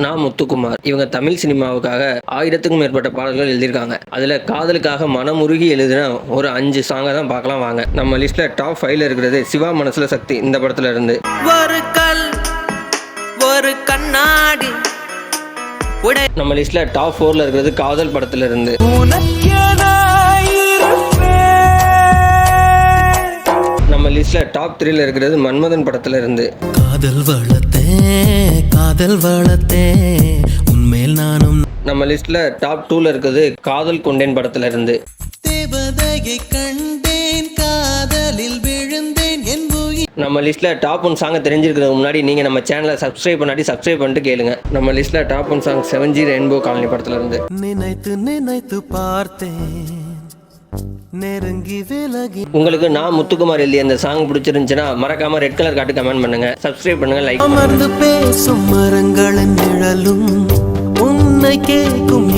நான் முத்துக்குமார். இவங்க தமிழ் சினிமாவுக்காக 1000க்கும் மேற்பட்ட பாடல்கள் எழுதியிருக்காங்க. அதுல காதலுக்காக மனமுருகி எழுதின ஒரு 5 சாங்கை தான் பார்க்கலாம் வாங்க. நம்ம லிஸ்ட்ல டாப் 5ல இருக்கிறது சிவா மனசுல சக்தி இந்த படத்துல இருந்து. நம்ம லிஸ்ட்ல டாப் 4ல இருக்கிறது காதல் படத்துல இருந்து. நம்ம லிஸ்ட்ல டாப் 3ல இருக்கிறது மன்மதன் படத்துல இருந்து. காதல் வளத்தே உன்மேல் நானும். நம்ம லிஸ்ட்ல டாப் 2ல இருக்கிறது காதல் கொண்டேன் படத்துல இருந்து. தேவதையை கண்டேன் காதலில் விழுந்தேன் என் உயிர். நம்ம லிஸ்ட்ல டாப் 1 சாங் தெரிஞ்சிருக்கிறதுக்கு முன்னாடி நீங்க நம்ம சேனலை சப்ஸ்கிரைப் பண்ணாடி சப்ஸ்கிரைப் பண்ணிட்டு கேளுங்க. நம்ம லிஸ்ட்ல top 1 song 7G rainbow colony படத்துல இருந்து. நினைத்து நினைத்து பார்த்தேன் நெருங்கி விலகி. உங்களுக்கு நான் முத்துக்குமார் எழுதிய அந்த சாங் பிடிச்சிருந்துச்சுன்னா மறக்காம ரெட் கலர் காட்டு கமெண்ட் பண்ணுங்க, சப்ஸ்கிரைப் பண்ணுங்க, லைக் பண்ணுங்க. பேசும் மரங்களின் நிழலும் உன்னை கேட்கும்.